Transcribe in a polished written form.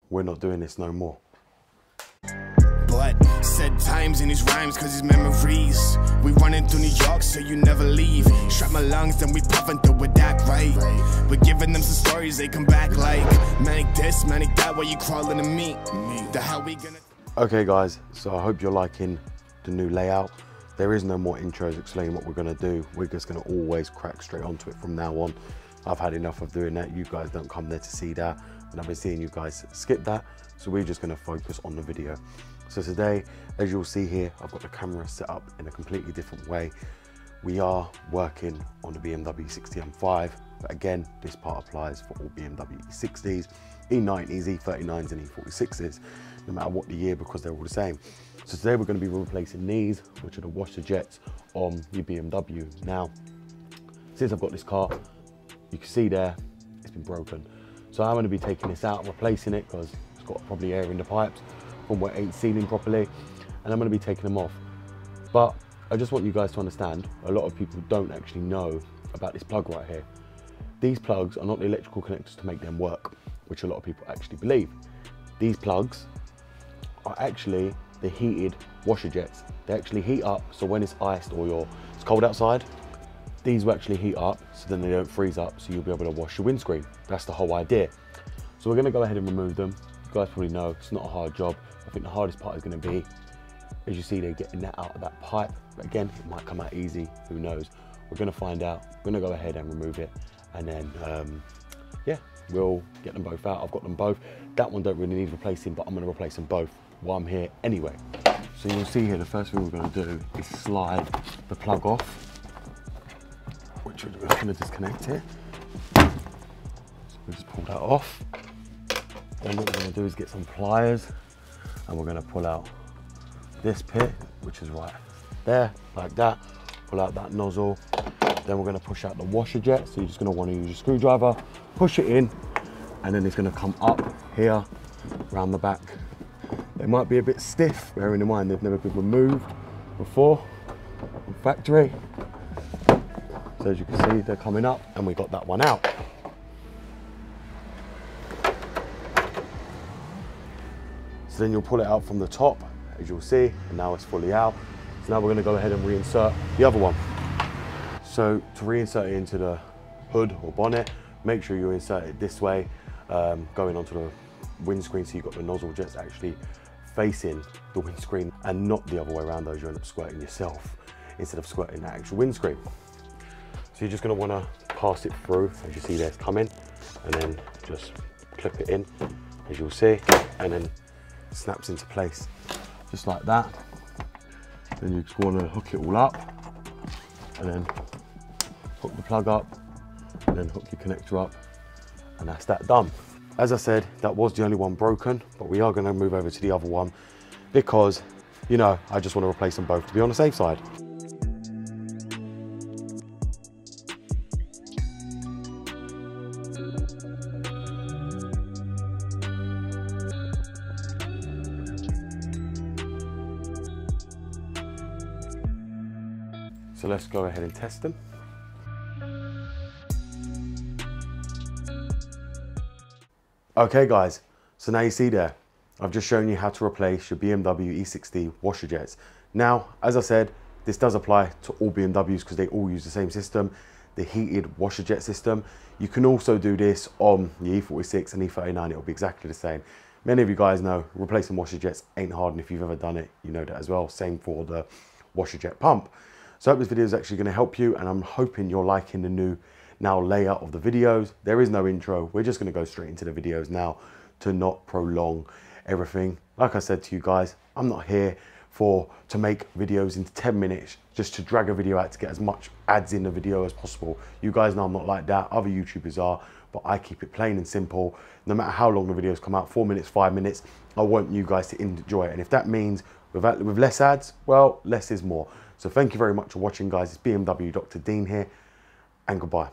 we're not doing this no more. But said times in his rhymes cause his memories. We running through New York so you never leave. Strap my lungs then we puffin' through with that right. We're giving them some stories, they come back like manic this, manic that, why you crawling to me? The hell we gonna... Okay guys, so I hope you're liking the new layout. There is no more intros explaining what we're gonna do. We're just gonna always crack straight onto it from now on. I've had enough of doing that. You guys don't come there to see that, and I've been seeing you guys skip that. So we're just gonna focus on the video. So today, as you'll see here, I've got the camera set up in a completely different way. We are working on the BMW E60 M5, but again, this part applies for all BMW E60s, E90s, E39s, and E46s, no matter what the year, because they're all the same. So today we're going to be replacing these, which are the washer jets on your BMW. Now, since I've got this car, you can see there, it's been broken. So I'm going to be taking this out and replacing it because it's got probably air in the pipes from where it ain't sealing properly, and I'm going to be taking them off. But I just want you guys to understand, a lot of people don't actually know about this plug right here. These plugs are not the electrical connectors to make them work, which a lot of people actually believe. These plugs are actually the heated washer jets. They actually heat up, so when it's iced or it's cold outside, these will actually heat up, so then they don't freeze up, so you'll be able to wash your windscreen. That's the whole idea. So we're going to go ahead and remove them. You guys probably know it's not a hard job. I think the hardest part is going to be, as you see, they're getting that out of that pipe. But again, it might come out easy, who knows. We're going to find out. We're going to go ahead and remove it, and then yeah, we'll get them both out. I've got them both. That one don't really need replacing, but I'm going to replace them both while I'm here anyway. So you'll see here, the first thing we're going to do is slide the plug off, which we're just going to disconnect it. So we just pull that off. Then what we're going to do is get some pliers, and we're going to pull out this pit, which is right there, like that. Pull out that nozzle. Then we're going to push out the washer jet. So you're just going to want to use your screwdriver, push it in, and then it's going to come up here, around the back. They might be a bit stiff, bearing in mind they've never been removed before from factory. So as you can see, they're coming up, and we got that one out. So then you'll pull it out from the top, as you'll see, and now it's fully out. So now we're going to go ahead and reinsert the other one. So to reinsert it into the hood or bonnet, make sure you insert it this way, going onto the windscreen, so you've got the nozzle jets actually facing the windscreen and not the other way around, those you end up squirting yourself instead of squirting the actual windscreen. So you're just going to want to pass it through, as you see there, it's coming, and then just clip it in, as you'll see, and then snaps into place just like that. Then you just want to hook it all up, and then hook the plug up, and then hook your connector up, and that's that done. As I said, that was the only one broken, but we are going to move over to the other one because, you know, I just want to replace them both to be on the safe side. So let's go ahead and test them. Okay guys, so now you see there, I've just shown you how to replace your BMW E60 washer jets. Now, as I said, this does apply to all BMWs because they all use the same system, the heated washer jet system. You can also do this on the E46 and E39, it'll be exactly the same. Many of you guys know replacing washer jets ain't hard, and if you've ever done it, you know that as well. Same for the washer jet pump. So I hope this video is actually going to help you, and I'm hoping you're liking the new now layout of the videos. There is no intro. We're just going to go straight into the videos now to not prolong everything. Like I said to you guys, I'm not here to make videos into 10 minutes just to drag a video out to get as much ads in the video as possible. You guys know I'm not like that. Other YouTubers are, but I keep it plain and simple. No matter how long the videos come out, 4 minutes, 5 minutes, I want you guys to enjoy it. And if that means with less ads, well, less is more. So thank you very much for watching, guys. It's BMW Dr. Dean here, and goodbye.